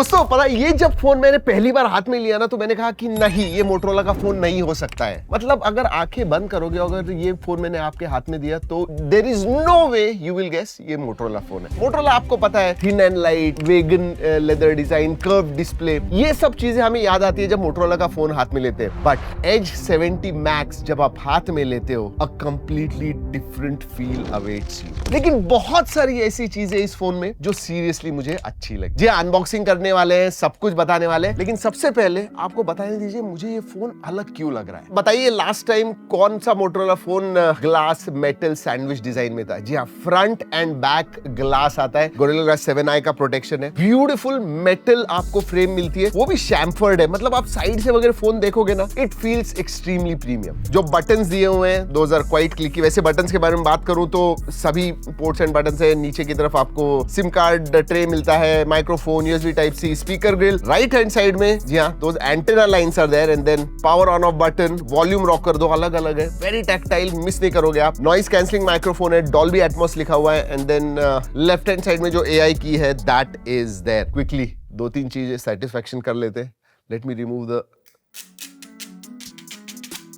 दोस्तों पता है, ये जब फोन मैंने पहली बार हाथ में लिया ना तो मैंने कहा कि नहीं, ये मोटरोला का फोन नहीं हो सकता है। मतलब अगर आंखें बंद करोगे, अगर ये फोन मैंने आपके हाथ में दिया तो there is no way you will guess ये मोटरोला फोन है। मोटरोला आपको पता है, thin and light, vegan leather design, curve display, ये सब चीजें हमें याद आती है जब मोटरोला का फोन हाथ में लेते हैं। बट एज 70 मैक्स जब आप हाथ में लेते हो, a completely different feel awaits you. लेकिन बहुत सारी ऐसी चीजें इस फोन में जो सीरियसली मुझे अच्छी लगी। जी, अनबॉक्सिंग करने वाले हैं, सब कुछ बताने वाले हैं, लेकिन सबसे पहले आपको बताने दीजिए मुझे ये फोन अलग क्यों लग रहा है। बताइए लास्ट टाइम कौन सा Motorola phone glass metal sandwich design में था? जी हाँ, फ्रंट एंड बैक ग्लास आता है, गोरिल्ला ग्लास 7i का प्रोटेक्शन है, ब्यूटीफुल मेटल आपको फ्रेम मिलती है, वो भी शैम्फर्ड है। मतलब आप साइड से वगैरह फोन देखोगे ना, इट फील्स एक्सट्रीमली प्रीमियम। जो बटन्स दिए हुए हैं दोज आर क्वाइट क्लिकी। वैसे बटन्स के बारे में बात करूं तो सभी पोर्ट्स एंड बटन्स है। नीचे की तरफ आपको सिम कार्ड ट्रे मिलता है, microphone, USB type C, speaker grill. Right hand side में जी हाँ, those antenna lines are there and then power on off button, volume rocker, दो अलग अलग है, वेरी टैक्टाइल, मिस नहीं करोगे आप। नॉइस कैंसलिंग माइक्रोफोन है, डॉल्बी एटमॉस लिखा हुआ है and then left hand side में जो एआई की है दैट इज देयर। क्विकली दो तीन चीजें सेटिस्फैक्शन कर लेते हैं। Let me remove the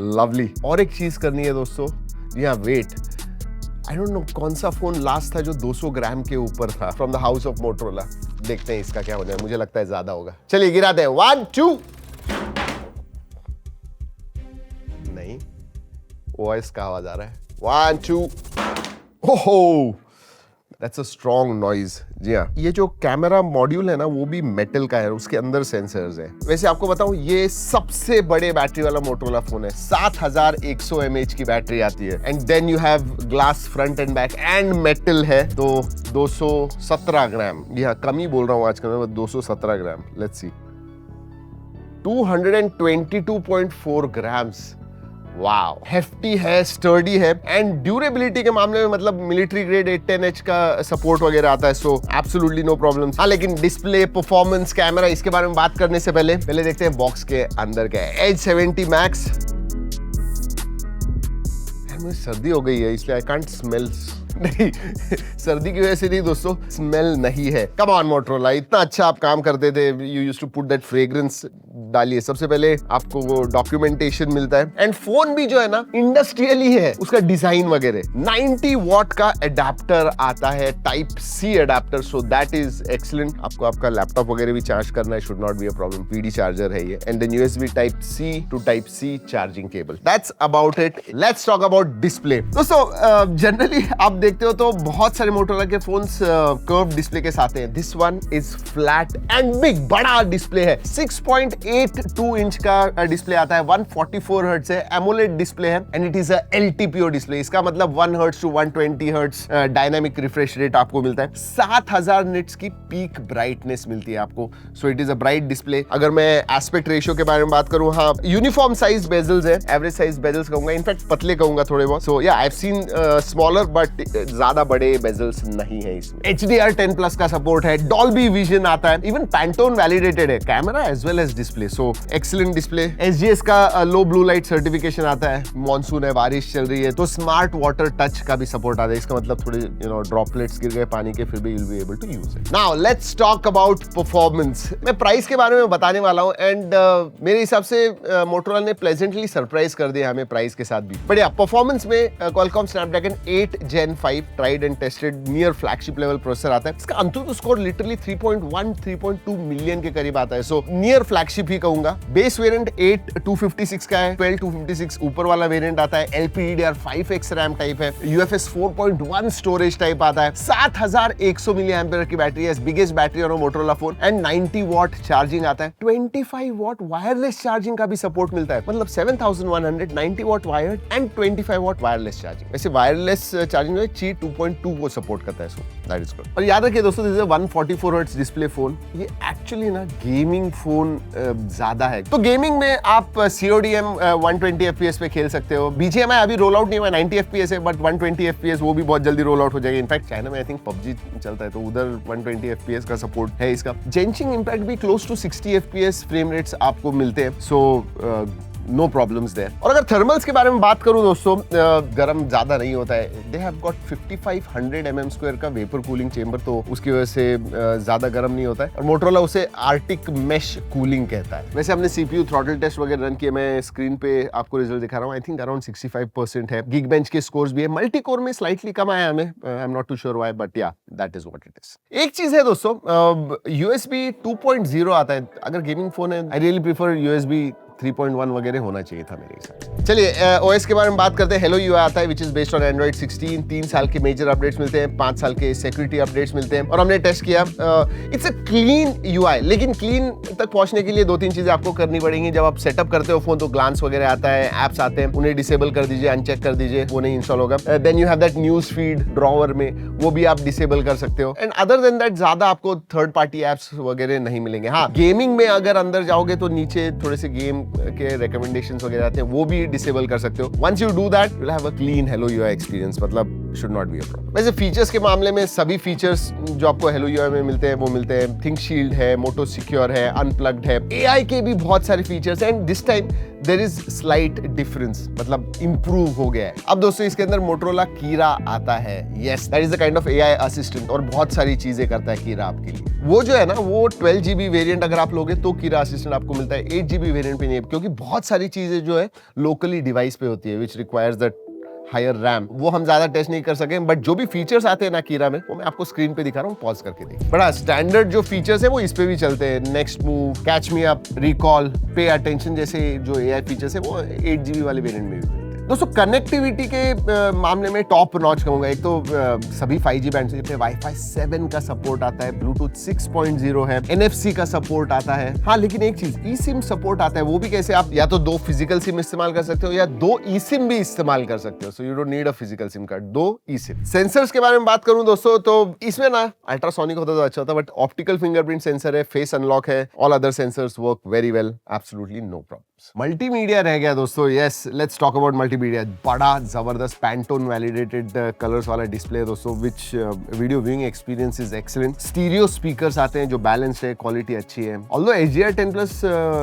lovely. और एक चीज करनी है दोस्तों, जी हाँ, वेट। आई डोंट नो कौन सा फोन लास्ट था जो 200 ग्राम के ऊपर था from the house of Motorola. देखते हैं इसका क्या होना है, मुझे लगता है ज्यादा होगा। चलिए गिराते हैं, 1 2। नहीं, वॉइस का आवाज आ रहा है, 1 2। ओहो, दैट्स अ स्ट्रॉन्ग नॉइज। जी हाँ, ये जो कैमरा मॉड्यूल है ना वो भी मेटल का है, उसके अंदर सेंसर्स है। वैसे आपको बताऊं, ये सबसे बड़े बैटरी वाला मोटरोला फोन है। 7100 mAh की बैटरी आती है and then you have glass front and back and metal है, तो 217 ग्राम। जी हाँ, कम ही बोल रहा हूँ आजकल मैं, 217 gram. Let's see, 222.4 grams. Wow, hefty है, स्टर्डी है एंड ड्यूरेबिलिटी के मामले में मतलब मिलिट्री ग्रेड 810H का सपोर्ट वगैरह आता है, सो एब्सोल्युटली नो प्रॉब्लम। हाँ, लेकिन डिस्प्ले, परफॉर्मेंस, कैमरा, इसके बारे में बात करने से पहले देखते हैं बॉक्स के अंदर क्या है। Edge 70 Max. मुझे सर्दी हो गई है इसलिए आई कांट स्मेल। नहीं, सर्दी की वजह से नहीं दोस्तों, स्मेल नहीं है। कम ऑन मोटरोला, इतना अच्छा आप काम करते थे, you used to put that fragrance. डालिए, सबसे पहले आपको वो डॉक्यूमेंटेशन मिलता है एंड फोन भी जो है ना इंडस्ट्रियल ही है, उसका डिजाइन वगैरह। 90 वॉट का एडाप्टर आता है, type C adapter, so that is excellent. आपको आपका लैपटॉप वगैरह भी चार्ज करना है, should not be a problem. PD charger है ये and then USB type C to type C charging cable. That's about it. Let's talk about display. दोस्तों generally आप देखते हो तो बहुत सारे मोटरोला के फोन्स कर्व डिस्प्ले के साथ हैं। This one is flat and big, बड़ा डिस्प्ले है। 6.82 इंच का डिस्प्ले आता है, 144 हर्ट्ज है, एमोलेड डिस्प्ले है and it is a LTPO display. इसका मतलब 1 hertz to 120 hertz dynamic refresh rate आपको मिलता है। 7000 निट्स की पीक ब्राइटनेस मिलती है आपको, so it is a bright display. अगर मैं एस्पेक्ट रेशियो के बारे में बात करूं, हाँ, यूनिफॉर्म साइज बेजल्स है, एवरेज साइज बेजल्स कहूंगा, इनफैक्ट पतले कहूंगा थोड़े बहुत। सो या, I have seen smaller but ज्यादा बड़े बेजल्स नहीं है इसमें। HDR10 प्लस का सपोर्ट है, डॉल्बी विजन आता है, इवन पैंटोन वैलिडेटेड है, camera as well as display, so excellent display. SGS का लो ब्लू लाइट सर्टिफिकेशन आता है। मॉनसून है, बारिश चल रही है तो स्मार्ट वाटर टच का भी सपोर्ट आता है। इसका मतलब थोड़े ड्रॉपलेट्स गिर गए पानी के, फिर भी you'll be able to use it. Now let's talk about performance. मैं प्राइस के बारे में बताने वाला हूं एंड मेरे हिसाब से मोटरोला ने प्लेजेंटली सरप्राइज कर दिया हमें प्राइस के साथ भी। बढ़िया परफॉर्मेंस में Qualcomm Snapdragon 8 Gen 5 tried and tested near flagship level processor आता है। इसका अंतुतु स्कोर लिटरली 3.1 3.2 मिलियन के करीब आता है, सो नियर फ्लैगशिप ही कहूंगा। बेस वेरिएंट 8256 का है, 12256 ऊपर वाला वेरिएंट आता है, LPDDR5X रैम टाइप है, UFS 4.1 स्टोरेज टाइप आता है, 7100 मिली एम्पियर की बैटरी है, biggest battery on Motorola phone and 90 watt charging आता है। 25 वॉट वायरलेस चार्जिंग का भी सपोर्ट मिलता है, मतलब 7100 90 what wired and 25 what wireless charging. वैसे वायरलेस चार्जिंग जो है ची 2.2 को सपोर्ट करता है, सो दैट इज गुड। और याद रखिए दोस्तों, this is 144 hertz display phone. ये एक्चुअली ना गेमिंग फोन ज्यादा है, तो गेमिंग में आप CODM 120 FPS पे खेल सकते हो। BGMI अभी रोल आउट नहीं हुआ, 90 FPS है, बट 120 FPS वो भी बहुत जल्दी रोल आउट हो जाएगा। इनफैक्ट चाइना में आई थिंक PUBG चलता है, तो उधर 120 FPS का सपोर्ट है इसका। जेंशिंग इंपैक्ट भी close to 60 FPS frame rates आपको मिलते हैं, सो नो प्रॉब्लम्स देयर। और अगर थर्मल्स के बारे में बात करूं दोस्तों, गर्म ज्यादा नहीं होता है। दे हैव गॉट 5500 mm² का वेपर कूलिंग चेंबर, तो उसकी वजह से ज्यादा गर्म नहीं होता है। और मोटरोला उसे आर्टिक मेश कूलिंग कहता है। वैसे हमने CPU थ्रॉटल टेस्ट वगैरह रन किए, मैं स्क्रीन पे आपको रिजल्ट दिखा रहा हूँ। आई थिंक अराउंड 65% है। गीक बेंच के स्कोर्स भी है। मल्टी कोर में स्लाइटली कम आया हमें, I am not too sure why, but yeah that is what it is. एक चीज है दोस्तों, USB 2.0 आता है। अगर गेमिंग फोन है, आई रियली प्रीफर USB 3.1 वगैरह होना चाहिए था मेरे हिसाब से। चलिए OS के बारे में बात करते हैं। हेलो UI आता है, which is based on Android 16। 3 साल के मेजर अपडेट्स मिलते हैं, 5 साल के सिक्योरिटी अपडेट्स मिलते हैं। और हमने टेस्ट किया, इट्स अ क्लीन UI, लेकिन क्लीन तक पहुंचने के लिए 2-3 चीजें आपको करनी पड़ेंगी। जब आप सेटअप करते हो फोन, तो ग्लांस वगैरह आता है, एप्स आते हैं, उन्हें डिसेबल कर दीजिए, अनचेक कर दीजिए, वो नहीं इंस्टॉल होगा। Then you have that news feed drawer में, वो भी आप डिसेबल कर सकते हो। एंड अदर देन दैट ज्यादा आपको थर्ड पार्टी एप्स वगैरह नहीं मिलेंगे। हाँ, गेमिंग में अगर अंदर जाओगे तो नीचे थोड़े से गेम के रिकमेंडेशंस वगैरह आते हैं, वो भी डिसेबल कर सकते हो। Once you do that, you will have a clean hello UI experience, मतलब should not be a problem. वैसे फीचर्स के मामले में सभी फीचर्स जो आपको हेलो UI में मिलते हैं वो मिलते हैं। थिंक शील्ड है, मोटो सिक्योर है, अनप्लग्ड है, AI के भी बहुत सारे फीचर्स हैं। And this time there is slight difference, मतलब इंप्रूव हो गया है। अब दोस्तों इसके अंदर मोटरोला कीरा आता है। Yes, that is the kind of AI assistant, और बहुत सारी चीजें करता है कीरा आपके लिए। वो जो है ना, वो 12 GB वेरिएंट अगर आप लोगे तो कीरा असिस्टेंट आपको मिलता है। 8 GB वेरिएंट पे नहीं, क्योंकि बहुत सारी चीजें जो है लोकली डिवाइस पे होती है, which requires that higher RAM. वो हम ज्यादा टेस्ट नहीं कर सके, बट जो भी फीचर्स आते हैं ना कीरा में, वो मैं आपको स्क्रीन पे दिखा रहा हूँ, पॉज करके देखिए। बड़ा स्टैंडर्ड जो फीचर्स है वो इस पे भी चलते हैं। Next move, catch me up, recall, pay attention जैसे जो AI फीचर्स है वो 8 GB वाले वेरिएंट में भी मिलते हैं। दोस्तों कनेक्टिविटी के मामले में टॉप नॉच कहूंगा। एक तो सभी 5G बैंड से वाईफाई 7 का सपोर्ट आता है, ब्लूटूथ 6.0 है, NFC का सपोर्ट आता है। हाँ, लेकिन एक चीज, eSIM सपोर्ट आता है। वो भी कैसे, आप या तो 2 फिजिकल सिम इस्तेमाल कर सकते हो या 2 eSIM भी इस्तेमाल कर सकते हो। So you don't need a physical SIM card, 2 eSIM। Sensors के बारे में बात करूं दोस्तों, तो इसमें ना अल्ट्रासोनिक होता तो अच्छा होता, बट ऑप्टिकल फिंगरप्रिंट सेंसर है, फेस अनलॉक है, all other sensors work very well, absolutely no problems. Multimedia रह गया दोस्तों। Yes, let's talk about multimedia. बड़ा जबरदस्त पैंटोन वैलिडेटेड कलर्स वाला डिस्प्ले है दोस्तों, which video viewing experience is excellent. Stereo speakers आते हैं जो बैलेंस्ड है, क्वालिटी अच्छी है। Although HDR 10+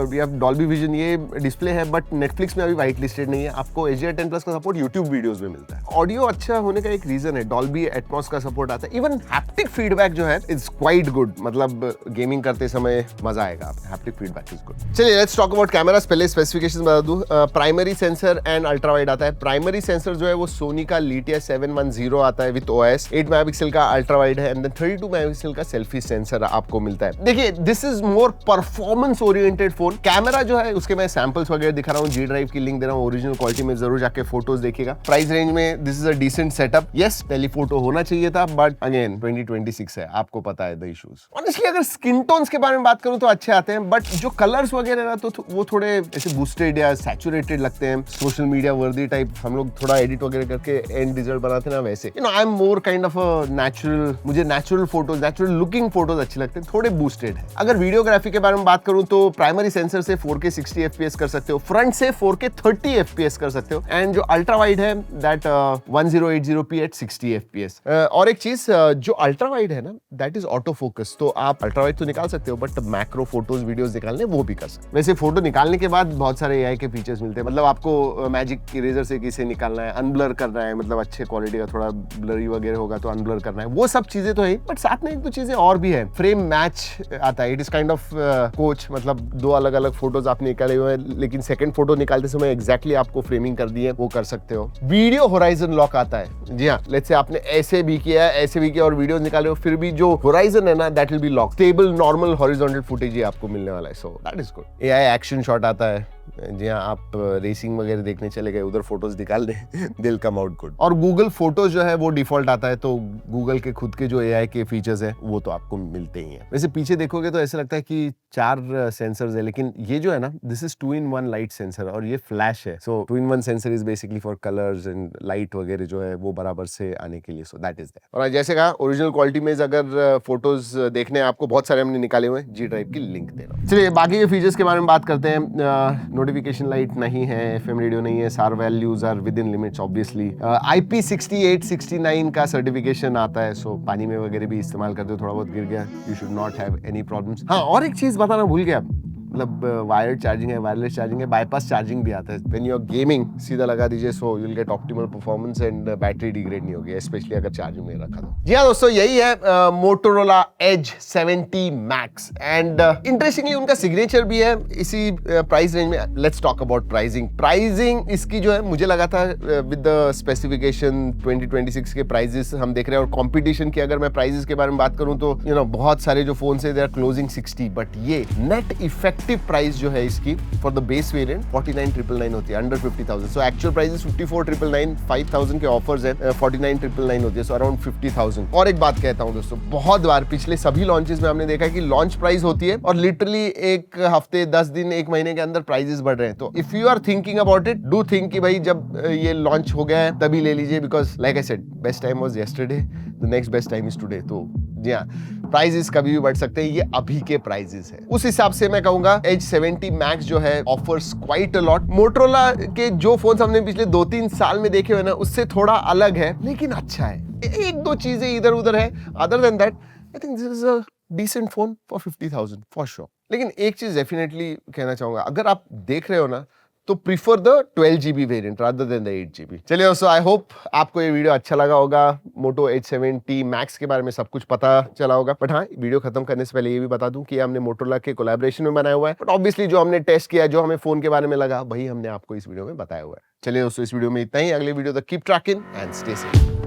we have Dolby Vision ये डिस्प्ले है, बट नेटफ्लिक्स में अभी व्हाइट लिस्टेड नहीं है। आपको HDR 10+ का सपोर्ट यूट्यूब वीडियोस में मिलता है। ऑडियो अच्छा होने का एक रीजन है, डॉल्बी एटमॉस का सपोर्ट आता है। इवन हैप्टिक फीडबैक जो है इज क्वाइट गुड, मतलब गेमिंग करते समय मजा आएगा। Haptic feedback is good. चलिए लेट्स टॉक अबाउट कैमरास। पहले स्पेसिफिकेशंस बता दूं। Primary sensor and ultra wide आता है। प्राइमरी सेंसर जो है वो सोनी का लिटिया 710 आता है विद OS। 8 मेगापिक्सल का अल्ट्रा वाइड है, एंड देन 32 मेगापिक्सल का सेल्फी सेंसर आपको मिलता है। देखिए, this is more performance oriented phone. Camera जो है उसके मैं सैंपल्स वगैरह दिखा रहा हूँ, G ड्राइव की लिंक दे रहा हूँ, ओरिजिनल क्वालिटी में जरूर जाके फोटोज देखिएगा। प्राइस रेंज में this is a decent setup. Yes, telephoto होना चाहिए था, बट अगेन 2026 है, आपको पता है द इश्यूज। ऑनेस्टली अगर स्किन टोन्स के बारे में बात करूं तो अच्छे आते हैं, बट जो कलर्स वगैरह ना, तो वो थोड़े ऐसे बूस्टेड या सैचुरेटेड लगते हैं, सोशल मीडिया वर्दी टाइप। हम लोग थोड़ा एडिट वगैरह करके एंड रिजल्ट बनाते हैं ना, वैसे I am more kind of a natural. मुझे natural photos, natural looking photos अच्छे लगते हैं, थोड़े बूस्टेड है। अगर वीडियोग्राफी के बारे में बात करूं तो प्राइमरी सेंसर से 4K 60 FPS कर सकते हो, फ्रंट से 4K 30 FPS कर सकते हो, एंड जो अल्ट्रा वाइड है दैट 1080p एट 60 FPS। और एक चीज, जो अल्ट्रा वाइड है ना, दैट इज ऑटो फोकस। तो आप अल्ट्रा वाइड तो निकाल सकते हो, बट मैक्रो फोटोज वीडियोस निकालने वो भी कर सकते हो। वैसे फोटो निकालने के बाद बहुत सारे AI के फीचर्स मिलते हैं, मतलब आपको मैजिक इरेजर से किसे निकालना है, अनब्लर करना है, मतलब अच्छे क्वालिटी का, थोड़ा ब्लरी वगैरह होगा तो अनब्लर करना है, वो सब चीजें तो है, बट साथ में एक दो चीजें और भी है। फ्रेम मैच आता है, it is kind of coach, मतलब 2 अलग अलग फोटोज आप निकाले हुए हैं, लेकिन सेकंड फोटो निकालते समय एग्जैक्टली आपको फ्रेमिंग कर दी है, वो कर सकते हो। वीडियो होराइजन लॉक आता है। जी हाँ, लेट्स से आपने ऐसे भी किया, ऐसे भी किया और वीडियोस निकाले हो, फिर भी जो होराइजन है ना, that will be lock. Stable normal horizontal footage ही आपको मिलने वाला है, so that is good. AI action shot आता है। जी हाँ, आप रेसिंग वगैरह देखने चले गए, उधर फोटोज निकाल दें, दिल कम आउट गुड। और गूगल फोटोज जो है वो डिफॉल्ट आता है, तो गूगल के खुद के जो AI के फीचर्स है वो तो आपको मिलते ही हैं। वैसे पीछे देखोगे तो ऐसा लगता है कि 4 सेंसर्स है, लेकिन ये जो है ना, this is 2-in-1 light sensor, और ये फ्लैश है। सो 2-in-1 sensor is basically for colours and light वगैरह जो है वो बराबर से आने के लिए, सो दैट इज दैट। और जैसे कहा, ओरिजिनल क्वालिटी में अगर फोटोज देखने आपको, बहुत सारे हमने निकाले हुए हैं, G ड्राइव की लिंक दे रहा हूं। चलिए बाकी के फीचर्स के बारे में बात करते हैं। नोटिफिकेशन लाइट नहीं है, FM रेडियो नहीं है, SAR values are within limits obviously. IP68-69 का सर्टिफिकेशन आता है, सो पानी में वगैरह भी इस्तेमाल करते हो, थोड़ा बहुत गिर गया, you should not have any problems. हाँ, और एक चीज बताना भूल गया, मतलब वायर्ड चार्जिंग है, वायरलेस चार्जिंग है, बाईपास चार्जिंग भी आता है। व्हेन यू आर गेमिंग सीधा लगा दीजिए, so you will get optimal performance and battery degrade नहीं होगी, स्पेशली अगर चार्जिंग में रखा तो। जी हाँ दोस्तों, यही है Motorola Edge 70 Max and interestingly उनका सिग्नेचर भी है इसी प्राइस रेंज में। लेट्स टॉक अबाउट प्राइसिंग इसकी जो है, मुझे लगा था विद द स्पेसिफिकेशन 2026 के प्राइजेस हम देख रहे हैं, और कंपटीशन की अगर मैं प्राइजेस के बारे में बात करूं तो बहुत सारे जो फोन है दे आर क्लोजिंग 60, बट ये नेट इफेक्टिव प्राइस जो है इसकी फॉर द बेस वेरिएंट 49,999 होती है, under 50,000। So actual price is 54,999, 5,000 के ऑफर्स हैं, 49,999 होती है, सो अराउंड 50,000। और एक बात कहता हूं दोस्तों, बहुत बार पिछले सभी लॉन्चेस में हमने देखा है कि लॉन्च प्राइस होती है और लिटरली एक हफ्ते 10 दिन 1 महीने के अंदर प्राइजेस बढ़ रहे हैं। तो if you are thinking about it, do think कि भाई जब ये लॉन्च हो गया है तभी ले लीजिए, because like I said best time was yesterday, the next best time is today. तो जी हाँ, प्राइजेस कभी भी बढ़ सकते हैं, ये अभी के प्राइजेस है। उस हिसाब से मैं कहूंगा एज 70 मैक्स जो है offers quite a lot. Motorola के जो फोन हमने पिछले 2-3 साल में देखे हुए ना, उससे थोड़ा अलग है लेकिन अच्छा है। एक दो चीजें इधर उधर है, other than that I think this is a decent phone for 50,000 for sure. लेकिन एक चीज डेफिनेटली कहना चाहूंगा, अगर आप देख रहे हो ना तो prefer the 12GB variant rather than the 8GB। चलिए दोस्तों, आई होप आपको ये वीडियो अच्छा लगा होगा। मोटो एज 70 मैक्स के बारे में सब कुछ पता चला होगा। बट हाँ, वीडियो खत्म करने से पहले ये भी बता दूं कि हमने मोटोरोला के कोलैबोरेशन में बनाया हुआ है, बट ऑब्वियसली जो हमने टेस्ट किया, जो हमें फोन के बारे में लगा, वही हमने आपको इस वीडियो में बताया हुआ है। चलिए दोस्तों, इस वीडियो में इतना ही। अगले वीडियो तक keep trekking and stay safe.